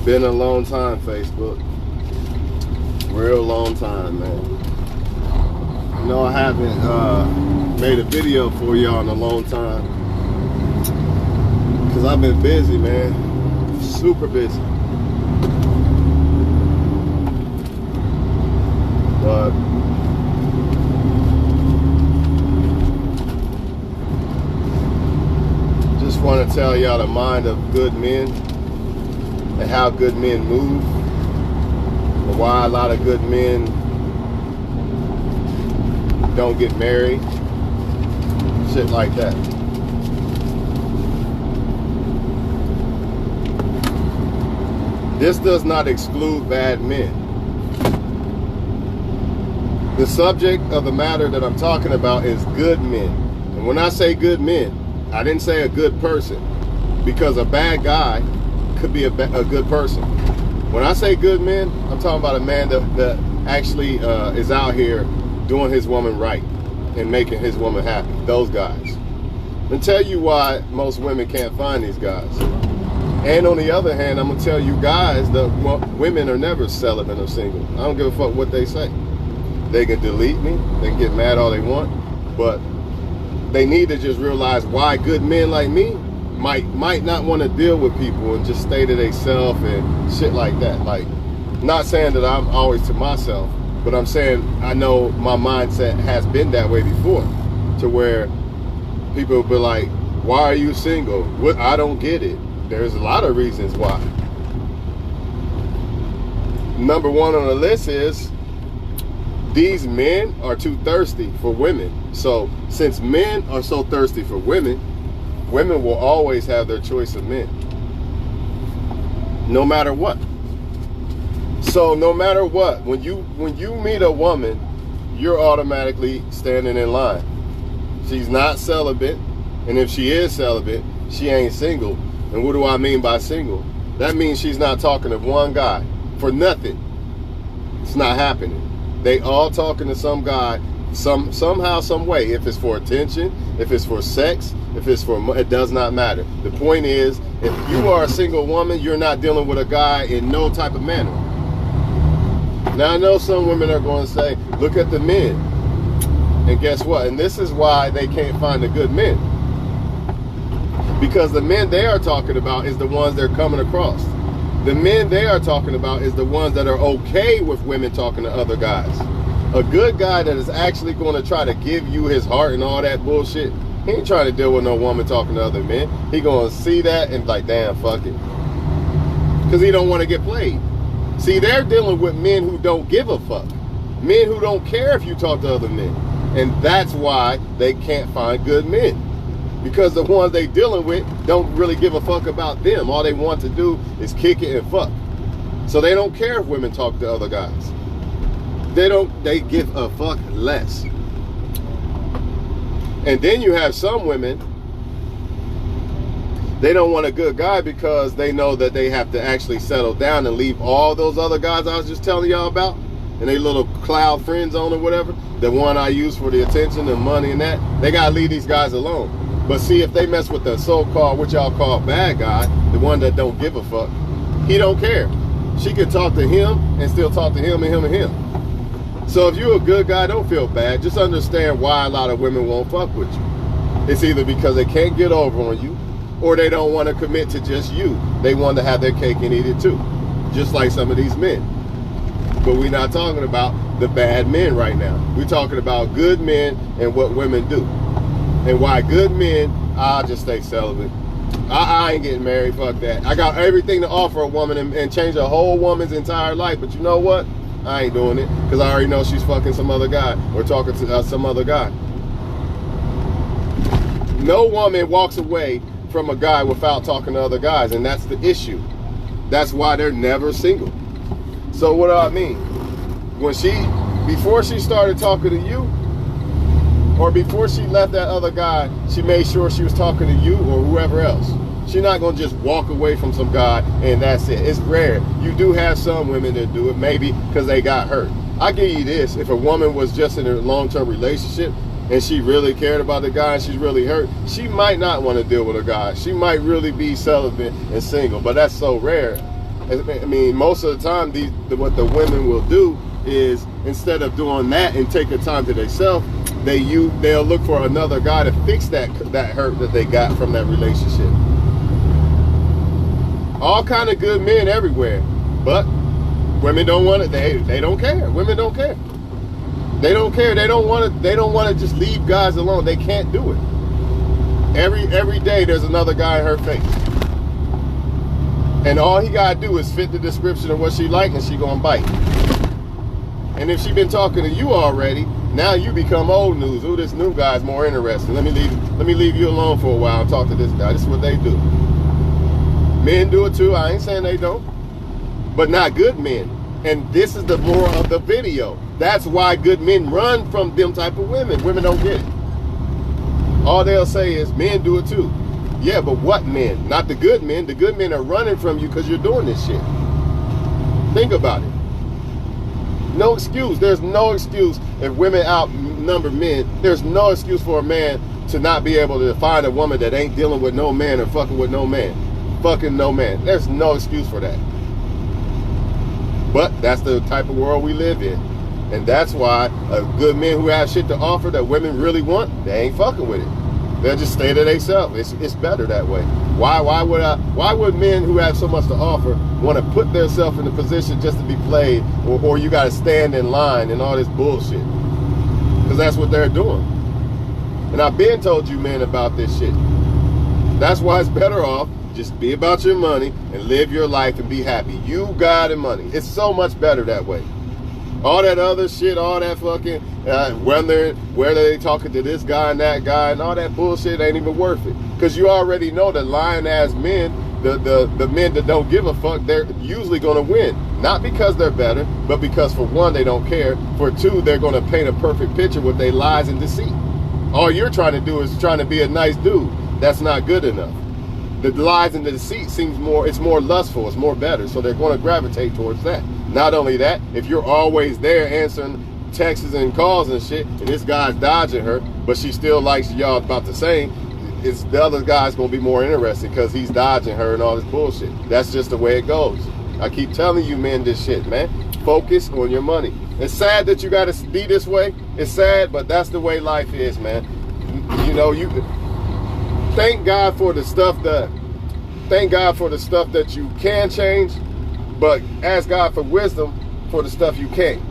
Been a long time, Facebook. Real long time, man. You know, I haven't made a video for y'all in a long time because I've been busy, man. Super busy. But just want to tell y'all the mind of good men and how good men move, and why a lot of good men don't get married, shit like that. This does not exclude bad men. The subject of the matter that I'm talking about is good men. And when I say good men, I didn't say a good person, because a bad guy could be a good person. When I say good men, I'm talking about a man that actually is out here doing his woman right and making his woman happy. Those guys. And tell you why most women can't find these guys. And on the other hand, I'm gonna tell you guys that women are never celibate or single. I don't give a fuck what they say. They can delete me, they can get mad all they want, but they need to just realize why good men like me might not want to deal with people and just stay to themselves and shit like that. Like, not saying that I'm always to myself, but I'm saying I know my mindset has been that way before, to where people will be like, why are you single? What? I don't get it. There's a lot of reasons why. Number one on the list is these men are too thirsty for women. So since men are so thirsty for women, women will always have their choice of men, no matter what. So no matter what, when you meet a woman, you're automatically standing in line. She's not celibate, and if she is celibate, she ain't single. And what do I mean by single? That means she's not talking to one guy for nothing. It's not happening. They all talking to some guy, somehow, some way. If it's for attention, if it's for sex, if it's for, it does not matter. The point is, if you are a single woman, you're not dealing with a guy in no type of manner. Now, I know some women are going to say, look at the men. And guess what? And this is why they can't find the good men. Because the men they are talking about is the ones they're coming across. The men they are talking about is the ones that are okay with women talking to other guys. A good guy that is actually going to try to give you his heart and all that bullshit, he ain't trying to deal with no woman talking to other men. He going to see that and be like, damn, fuck it. Because he don't want to get played. See, they're dealing with men who don't give a fuck. Men who don't care if you talk to other men. And that's why they can't find good men. Because the ones they dealing with don't really give a fuck about them. All they want to do is kick it and fuck. So they don't care if women talk to other guys. They give a fuck less. And then you have some women, they don't want a good guy because they know that they have to actually settle down and leave all those other guys I was just telling y'all about, and they little cloud friend zone or whatever, the one I use for the attention and money and that, they gotta leave these guys alone. But see, if they mess with the so-called, what y'all call bad guy, the one that don't give a fuck, he don't care. She can talk to him and still talk to him and him and him. So if you're a good guy, don't feel bad. Just understand why a lot of women won't fuck with you. It's either because they can't get over on you, or they don't want to commit to just you. They want to have their cake and eat it too. Just like some of these men. But we're not talking about the bad men right now. We're talking about good men and what women do. And why good men, I'll just stay celibate. I ain't getting married, fuck that. I got everything to offer a woman and change a whole woman's entire life. But you know what? I ain't doing it because I already know she's fucking some other guy or talking to some other guy. No woman walks away from a guy without talking to other guys, and that's the issue. That's why they're never single. So what do I mean? Before she started talking to you, or before she left that other guy, she made sure she was talking to you or whoever else. She's not going to just walk away from some guy and that's it. It's rare. You do have some women that do it, maybe because they got hurt. I give you this, if a woman was just in a long-term relationship and she really cared about the guy and she's really hurt, she might not want to deal with a guy. She might really be celibate and single, but that's so rare. I mean, most of the time, what the women will do is, instead of doing that and taking time to themselves, they'll look for another guy to fix that hurt that they got from that relationship. All kind of good men everywhere, but women don't want it. They don't care. Women don't care. They don't care. They don't want to just leave guys alone. They can't do it. Every day there's another guy in her face. And all he gotta do is fit the description of what she like, and she gonna bite. And if she been talking to you already, now you become old news. Ooh, this new guy's more interesting. Let me leave you alone for a while and talk to this guy. This is what they do. Men do it too. I ain't saying they don't, but not good men. And this is the moral of the video. That's why good men run from them type of women. Women don't get it. All they'll say is men do it too. Yeah, but what men? Not the good men. The good men are running from you because you're doing this shit. Think about it. No excuse. There's no excuse if women outnumber men. There's no excuse for a man to not be able to find a woman that ain't dealing with no man or fucking with no man. Fucking no man. There's no excuse for that. But that's the type of world we live in. And that's why good men who have shit to offer that women really want, they ain't fucking with it. They'll just stay to themselves. It's better that way. Why would men who have so much to offer want to put themselves in a position just to be played, or you got to stand in line and all this bullshit? Because that's what they're doing. And I've been told you men about this shit. That's why it's better off just be about your money and live your life and be happy. You got the money. It's so much better that way. All that other shit, all that fucking, whether they talking to this guy and that guy and all that bullshit ain't even worth it. Because you already know that lying ass men, the men that don't give a fuck, they're usually going to win. Not because they're better, but because for one, they don't care. For two, they're going to paint a perfect picture with their lies and deceit. All you're trying to do is trying to be a nice dude. That's not good enough. The lies and the deceit it's more lustful, it's more better. So they're going to gravitate towards that. Not only that, if you're always there answering texts and calls and shit, and this guy's dodging her, but she still likes y'all about the same, it's the other guy's going to be more interested because he's dodging her and all this bullshit. That's just the way it goes. I keep telling you men this shit, man. Focus on your money. It's sad that you got to be this way. It's sad, but that's the way life is, man. You know, you thank God for the stuff that you can change, but ask God for wisdom for the stuff you can't.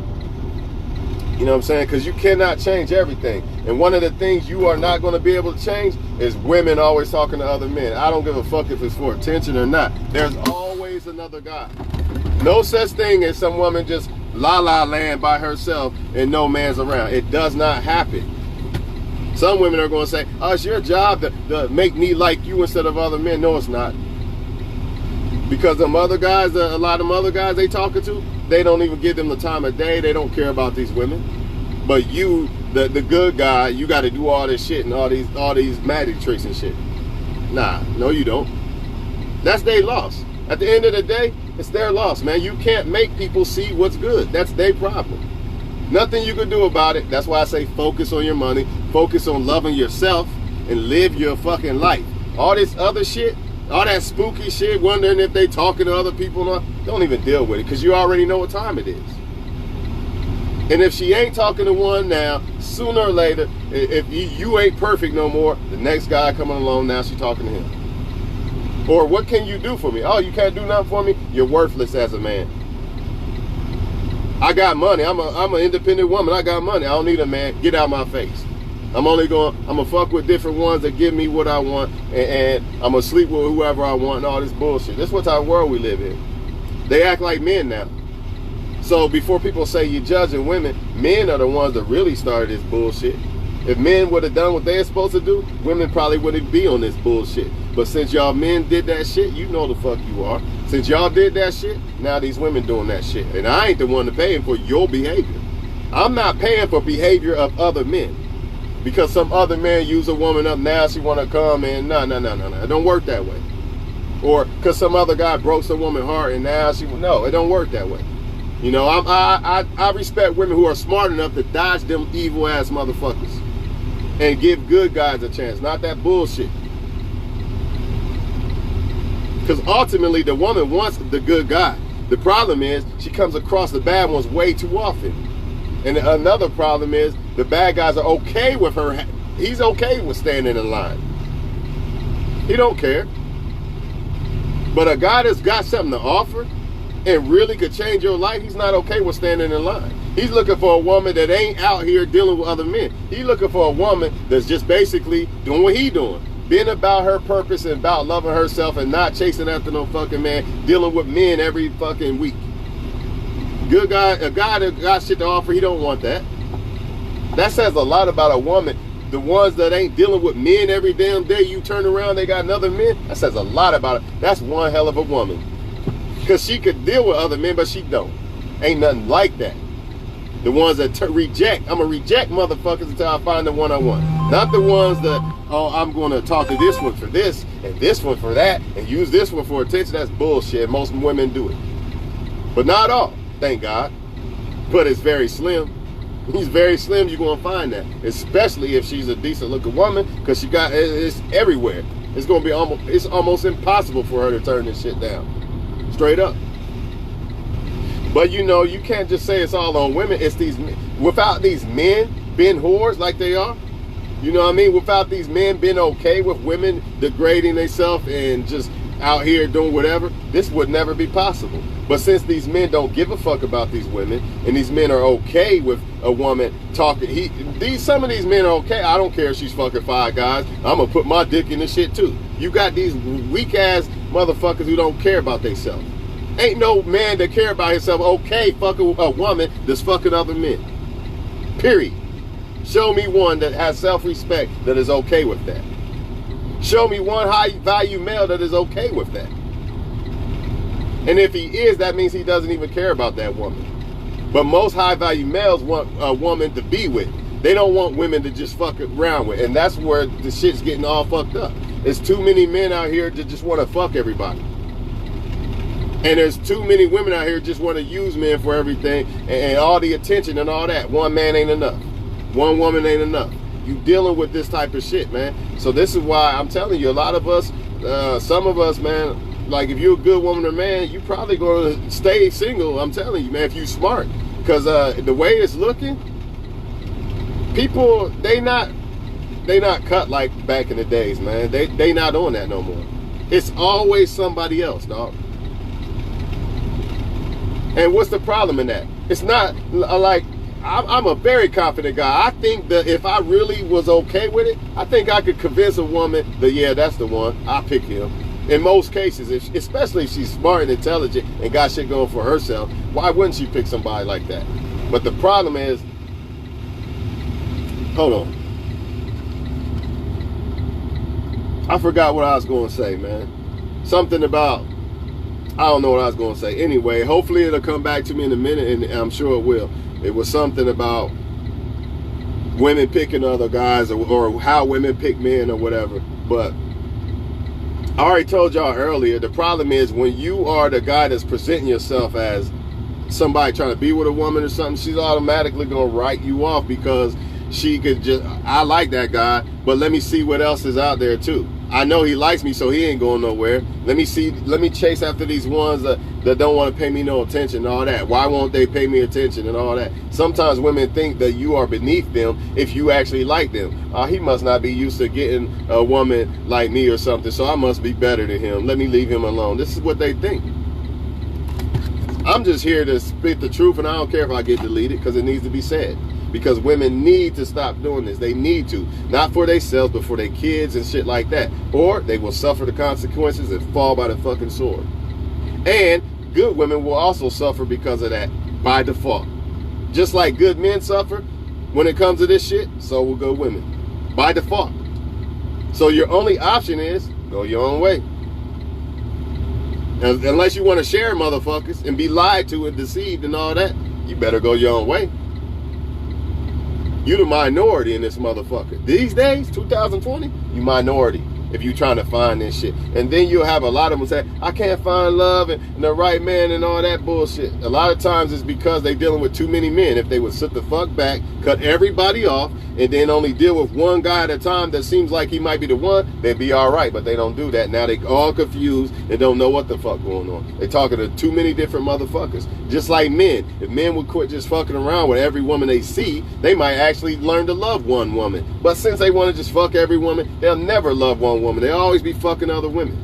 You know what I'm saying? Because you cannot change everything. And one of the things you are not going to be able to change is women always talking to other men. I don't give a fuck if it's for attention or not. There's always another guy. No such thing as some woman just la-la land by herself and no man's around. It does not happen. Some women are going to say, oh, it's your job to make me like you instead of other men. No, it's not. Because them other guys, a lot of them other guys they talking to, they don't even give them the time of day. They don't care about these women. But you, the good guy, you got to do all this shit and all these magic tricks and shit. Nah, no you don't. That's their loss. At the end of the day, it's their loss, man. You can't make people see what's good. That's their problem. Nothing you can do about it. That's why I say focus on your money. Focus on loving yourself and live your fucking life. All this other shit, all that spooky shit, wondering if they talking to other people or not, don't even deal with it because you already know what time it is. And if she ain't talking to one now, sooner or later, if you ain't perfect no more, the next guy coming along, now she talking to him. Or what can you do for me? Oh, you can't do nothing for me? You're worthless as a man. I got money. I'm an independent woman. I got money. I don't need a man. Get out my face. I'm gonna fuck with different ones that give me what I want, and I'm gonna sleep with whoever I want and all this bullshit. That's what type of world we live in. They act like men now. So before people say you're judging women, men are the ones that really started this bullshit. If men would have done what they're supposed to do, women probably wouldn't be on this bullshit. But since y'all men did that shit, you know the fuck you are. Since y'all did that shit, now these women doing that shit. And I ain't the one to pay for your behavior. I'm not paying for behavior of other men. Because some other man use a woman up, now she want to come and no. It don't work that way. Or because some other guy broke some woman's heart and now no, it don't work that way. You know, I respect women who are smart enough to dodge them evil ass motherfuckers and give good guys a chance, not that bullshit. Because ultimately, the woman wants the good guy. The problem is she comes across the bad ones way too often. And another problem is the bad guys are okay with her. He's okay with standing in line. He don't care. But a guy that's got something to offer and really could change your life, he's not okay with standing in line. He's looking for a woman that ain't out here dealing with other men. He's looking for a woman that's just basically doing what he doing. Being about her purpose and about loving herself and not chasing after no fucking man, dealing with men every fucking week. Good guy, a guy that got shit to offer, he don't want that. That says a lot about a woman. The ones that ain't dealing with men every damn day, you turn around, they got another man. That says a lot about it. That's one hell of a woman. Because she could deal with other men, but she don't. Ain't nothing like that. The ones that reject, I'm going to reject motherfuckers until I find the one I want. Not the ones that, oh, I'm going to talk to this one for this, and this one for that, and use this one for attention. That's bullshit. Most women do it. But not all, thank God. But it's very slim. He's very slim, you're going to find that. Especially if she's a decent looking woman, because she got, it's everywhere. It's going to be it's almost impossible for her to turn this shit down. Straight up. But you know, you can't just say it's all on women. It's these, without these men being whores like they are, you know what I mean? Without these men being okay with women degrading themselves and just out here doing whatever, this would never be possible. But since these men don't give a fuck about these women, and these men are okay with a woman talking, some of these men are okay. I don't care if she's fucking 5 guys. I'm gonna put my dick in this shit too. You got these weak ass motherfuckers who don't care about themselves. Ain't no man that care about himself okay fucking a woman that's fucking other men. Period. Show me one that has self-respect that is okay with that. Show me one high-value male that is okay with that. And if he is, that means he doesn't even care about that woman. But most high-value males want a woman to be with. They don't want women to just fuck around with. And that's where the shit's getting all fucked up. There's too many men out here that just want to fuck everybody. And there's too many women out here just want to use men for everything and all the attention and all that. One man ain't enough. One woman ain't enough. You dealing with this type of shit, man. So this is why I'm telling you, a lot of us, some of us, man, like if you're a good woman or man, you probably going to stay single. I'm telling you, man, if you smart. Because the way it's looking, people, they not cut like back in the days, man. They not on that no more. It's always somebody else, dog. And what's the problem in that? It's not like, I'm a very confident guy. I think that if I really was okay with it, I think I could convince a woman that, yeah, that's the one. I'll pick him. In most cases, especially if she's smart and intelligent and got shit going for herself, why wouldn't she pick somebody like that? But the problem is, hold on. I forgot what I was going to say, man. Something about, I don't know what I was going to say. Anyway, hopefully it'll come back to me in a minute, and I'm sure it will. It was something about women picking other guys or how women pick men or whatever. But I already told y'all earlier, the problem is when you are the guy that's presenting yourself as somebody trying to be with a woman or something, she's automatically going to write you off because she could just, I like that guy, but let me see what else is out there too. I know he likes me, so he ain't going nowhere. Let me chase after these ones that don't want to pay me no attention and all that. Why won't they pay me attention and all that? Sometimes women think that you are beneath them if you actually like them. He must not be used to getting a woman like me or something, so I must be better than him. Let me leave him alone. This is what they think. I'm just here to spit the truth, and I don't care if I get deleted because it needs to be said. Because women need to stop doing this. They need to. Not for themselves, but for their kids and shit like that. Or they will suffer the consequences and fall by the fucking sword. And good women will also suffer because of that by default. Just like good men suffer when it comes to this shit, so will good women. By default. So your only option is go your own way. Unless you want to share motherfuckers and be lied to and deceived and all that, you better go your own way. You the minority in this motherfucker. These days, 2020, you minority. if you're trying to find this shit. And then you'll have a lot of them say, I can't find love and the right man and all that bullshit. A lot of times it's because they're dealing with too many men. If they would sit the fuck back, cut everybody off, and then only deal with one guy at a time that seems like he might be the one, they'd be all right. But they don't do that. Now they all confused and don't know what the fuck going on. They talking to too many different motherfuckers. Just like men. If men would quit just fucking around with every woman they see, they might actually learn to love one woman. But since they want to just fuck every woman, they'll never love one woman. They'll always be fucking other women.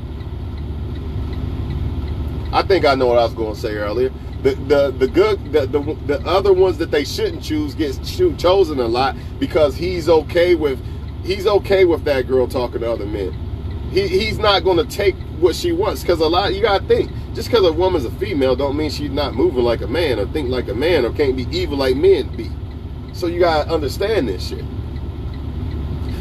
I think I know what I was going to say earlier. The other ones that they shouldn't choose gets chosen a lot because he's okay with that girl talking to other men. He's not going to take what she wants, because a lot, you got to think, just because a woman's a female don't mean she's not moving like a man or think like a man or can't be evil like men be. So you got to understand this shit.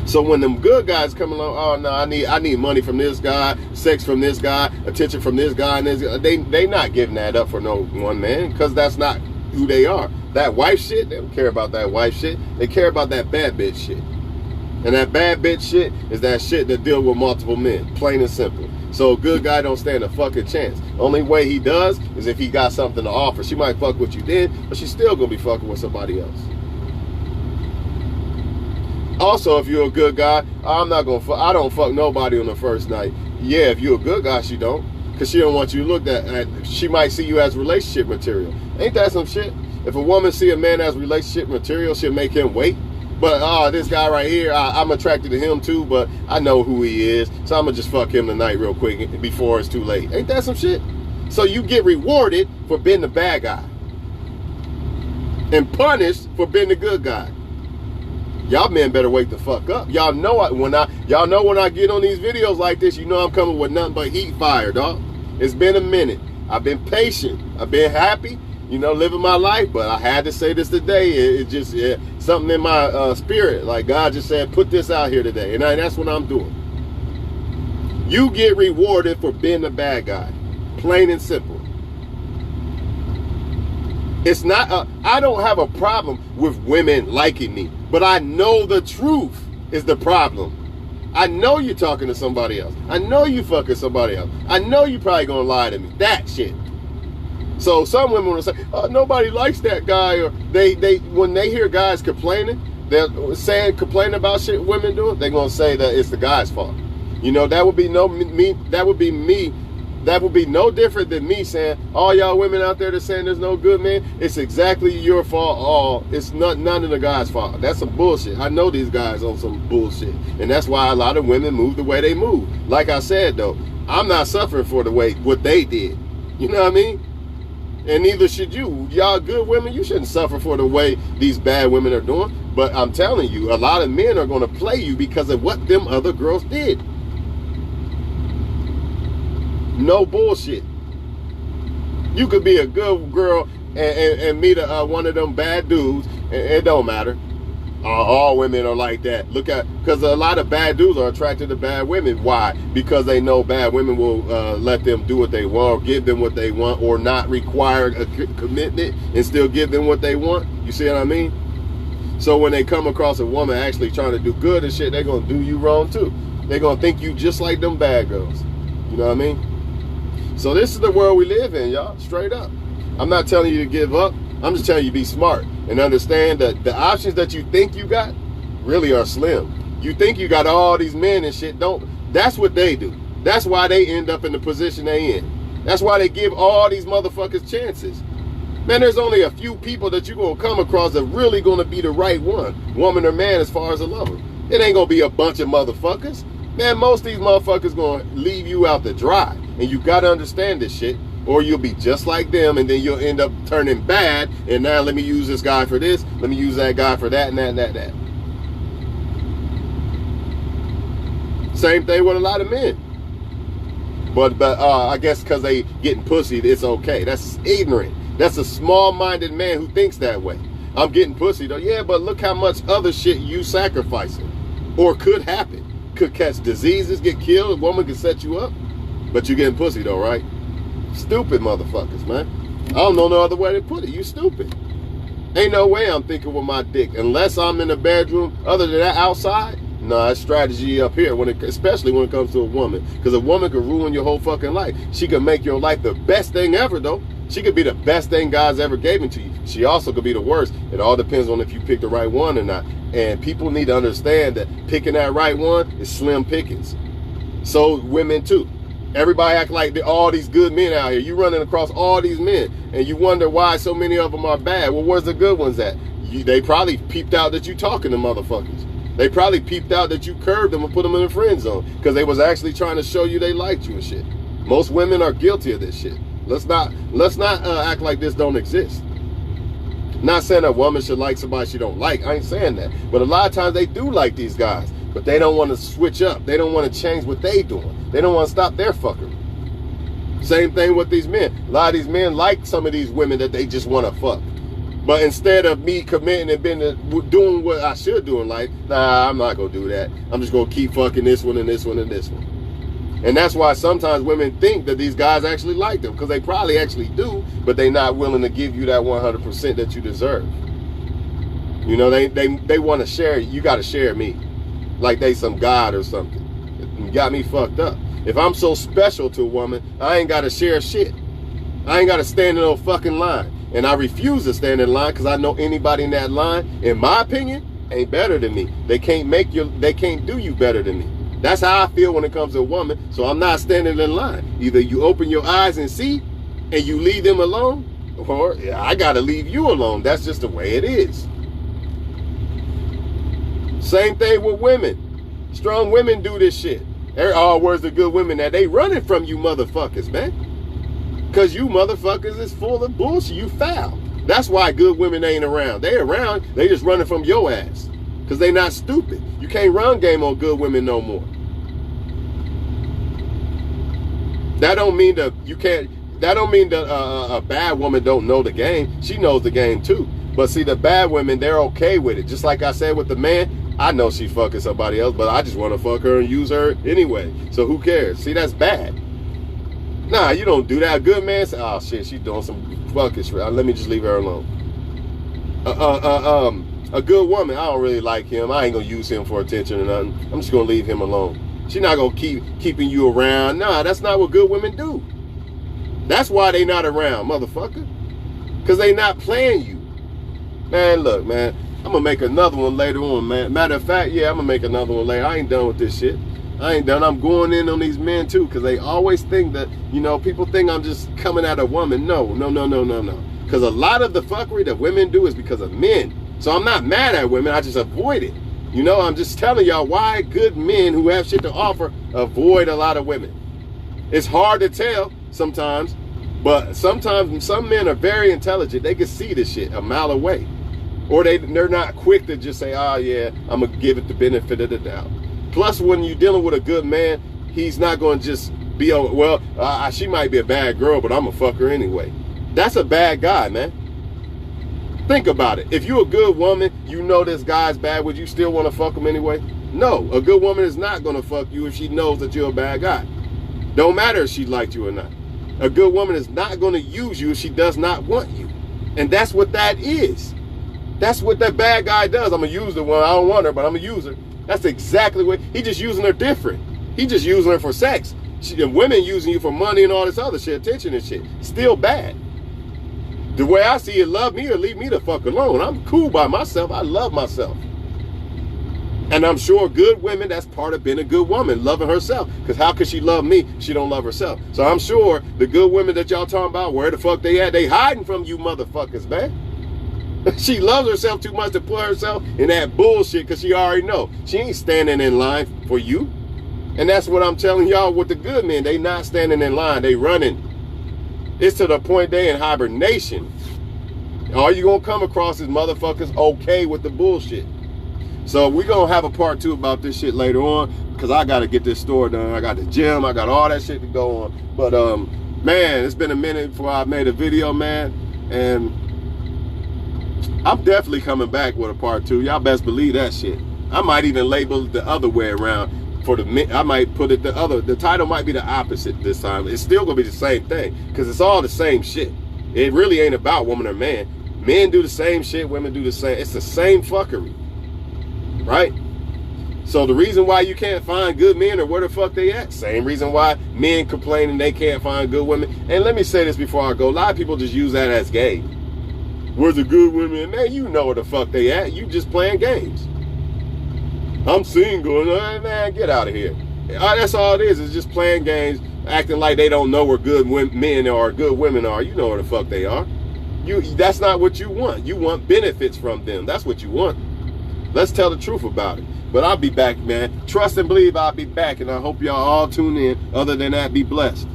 So when them good guys come along, oh no, I need money from this guy, sex from this guy, attention from this guy, and this guy, they not giving that up for no one man, because that's not who they are. That wife shit, they don't care about that wife shit. They care about that bad bitch shit. And that bad bitch shit is that shit that deal with multiple men, plain and simple. So a good guy don't stand a fucking chance. Only way he does is if he got something to offer. She might fuck with you then, but she's still gonna be fucking with somebody else. Also, if you're a good guy, I don't fuck nobody on the first night. Yeah, if you're a good guy, she don't. Because she don't want you to look at, she might see you as relationship material. Ain't that some shit? If a woman see a man as relationship material, she'll make him wait. But, this guy right here, I'm attracted to him too, but I know who he is. So I'm going to just fuck him tonight real quick before it's too late. Ain't that some shit? So you get rewarded for being the bad guy. And punished for being the good guy. Y'all men better wake the fuck up. Y'all know when I get on these videos like this, you know I'm coming with nothing but heat fire, dog. It's been a minute. I've been patient. I've been happy, living my life. But I had to say this today. It just something in my spirit. Like God just said, put this out here today, and that's what I'm doing. You get rewarded for being the bad guy, plain and simple. It's not. I don't have a problem with women liking me. But I know the truth is the problem. I know you're talking to somebody else. I know you fucking somebody else. I know you probably gonna lie to me. That shit. So some women will say, oh, nobody likes that guy, or they when they hear guys complaining, complaining about shit women doing, they're gonna say that it's the guy's fault. That would be no different than me saying, all y'all women out there that saying there's no good men, it's exactly your fault. It's none of the guys' fault. That's some bullshit. I know these guys on some bullshit. And that's why a lot of women move the way they move. Like I said, though, I'm not suffering for what they did. You know what I mean? And neither should you. Y'all good women, you shouldn't suffer for the way these bad women are doing. But I'm telling you, a lot of men are going to play you because of what them other girls did. No bullshit. You could be a good girl and meet one of them bad dudes, and it don't matter. All women are like that. Because a lot of bad dudes are attracted to bad women. Why? Because they know bad women will let them do what they want, or give them what they want, or not require a commitment and still give them what they want. You see what I mean? So when they come across a woman actually trying to do good and shit, they're going to do you wrong too. They're going to think you just like them bad girls. You know what I mean? So this is the world we live in, y'all. Straight up. I'm not telling you to give up. I'm just telling you to be smart and understand that the options that you think you got really are slim. You think you got all these men and shit. That's what they do. That's why they end up in the position they in. That's why they give all these motherfuckers chances. Man, there's only a few people that you're going to come across that really going to be the right one, woman or man, as far as a lover. It ain't going to be a bunch of motherfuckers. Man, most of these motherfuckers going to leave you out to dry. And you got to understand this shit, or you'll be just like them, and then you'll end up turning bad. And now let me use this guy for this, let me use that guy for that, and that, and that, and that. Same thing with a lot of men. But I guess because they getting pussied, it's okay. That's ignorant. That's a small-minded man who thinks that way. I'm getting pussy though. Yeah, but look how much other shit you sacrificing, or could happen. Could catch diseases, get killed. A woman could set you up. But you getting pussy though, right? Stupid motherfuckers, man. I don't know no other way to put it. You stupid. Ain't no way I'm thinking with my dick. Unless I'm in the bedroom, other than that, outside, No, it's strategy up here, especially when it comes to a woman. Because a woman could ruin your whole fucking life. She could make your life the best thing ever, though. She could be the best thing God's ever given to you. She also could be the worst. It all depends on if you pick the right one or not. And people need to understand that picking that right one is slim pickings. So women too. Everybody act like all these good men out here. You running across all these men, and you wonder why so many of them are bad. Well, where's the good ones at? They probably peeped out that you talking to motherfuckers. They probably peeped out that you curved them and put them in the friend zone because they was actually trying to show you they liked you and shit. Most women are guilty of this shit. Let's not act like this don't exist. Not saying a woman should like somebody she don't like. I ain't saying that. But a lot of times they do like these guys, but they don't want to switch up. They don't want to change what they doing. They don't want to stop their fuckery. Same thing with these men. A lot of these men like some of these women that they just want to fuck. But instead of me committing and doing what I should do in life, nah, I'm not going to do that. I'm just going to keep fucking this one and this one and this one. And that's why sometimes women think that these guys actually like them, because they probably actually do, but they're not willing to give you that 100% that you deserve. You know, they want to share. You got to share me like they some god or something. You got me fucked up. If I'm so special to a woman, I ain't got to share shit. I ain't got to stand in no fucking line. And I refuse to stand in line because I know anybody in that line, in my opinion, ain't better than me. They can't do you better than me. That's how I feel when it comes to a woman. So I'm not standing in line. Either you open your eyes and see and you leave them alone, or I got to leave you alone. That's just the way it is. Same thing with women. Strong women do this shit. Oh, where's the good women that they running from you motherfuckers, man? Because you motherfuckers is full of bullshit. You foul. That's why good women ain't around. They around, they just running from your ass. Because they not stupid. You can't run game on good women no more. That don't mean that you can't, that don't mean that a bad woman don't know the game. She knows the game too. But see, the bad women, they're okay with it. Just like I said with the man, I know she's fucking somebody else, but I just want to fuck her and use her anyway. So who cares? See, that's bad. Nah, you don't do that. A good man say, oh shit, she's doing some fucking shit. Let me just leave her alone. A good woman, I don't really like him. I ain't gonna use him for attention or nothing. I'm just gonna leave him alone. She's not gonna keeping you around. Nah, that's not what good women do. That's why they not around, motherfucker. Because they not playing you. Man, look, man, I'm gonna make another one later on, man. Matter of fact, yeah, I'm gonna make another one later. I ain't done with this shit. I ain't done. I'm going in on these men too, because they always think that, you know, people think I'm just coming at a woman. No. Because a lot of the fuckery that women do is because of men. So I'm not mad at women. I just avoid it. You know, I'm just telling y'all why good men who have shit to offer avoid a lot of women. It's hard to tell sometimes, but sometimes some men are very intelligent. They can see this shit a mile away. Or they're not quick to just say, oh yeah, I'm going to give it the benefit of the doubt. Plus, when you're dealing with a good man, he's not going to just be, oh, well, she might be a bad girl, but I'm going to fuck her anyway. That's a bad guy, man. Think about it. If you're a good woman, you know this guy's bad, would you still want to fuck him anyway? No, a good woman is not going to fuck you if she knows that you're a bad guy. Don't matter if she liked you or not. A good woman is not going to use you if she does not want you. And that's what that is. That's what that bad guy does. I'm going to use the one. I don't want her, but I'm going to use her. That's exactly what, he just using her different. He just using her for sex. Women using you for money and all this other shit, attention and shit. Still bad. The way I see it, love me or leave me the fuck alone. I'm cool by myself. I love myself. And I'm sure good women, that's part of being a good woman, loving herself. Because how could she love me if she don't love herself? So I'm sure the good women that y'all talking about, where the fuck they at? They hiding from you motherfuckers, man. She loves herself too much to put herself in that bullshit because she already know. She ain't standing in line for you. And that's what I'm telling y'all with the good men. They not standing in line. They running. It's to the point they in hibernation. All you gonna come across is motherfuckers okay with the bullshit. So we gonna have a part 2 about this shit later on, because I gotta get this store done. I got the gym, I got all that shit to go on. But man, it's been a minute before I made a video, man. And I'm definitely coming back with a part 2. Y'all best believe that shit. I might even label it the other way around. I might put it the title might be the opposite this time. It's still gonna be the same thing, because it's all the same shit. It really ain't about woman or man. Men do the same shit, women do the same. It's the same fuckery, right? So the reason why you can't find good men or where the fuck they at, same reason why men complaining they can't find good women. And let me say this before I go. A lot of people just use that as game. Where's the good women? Man, you know where the fuck they at. You just playing games. I'm single. Man, get out of here. That's all it is just playing games, acting like they don't know where good men or good women are. You know where the fuck they are. That's not what you want. You want benefits from them. That's what you want. Let's tell the truth about it. But I'll be back, man. Trust and believe I'll be back, and I hope y'all all tune in. Other than that, be blessed.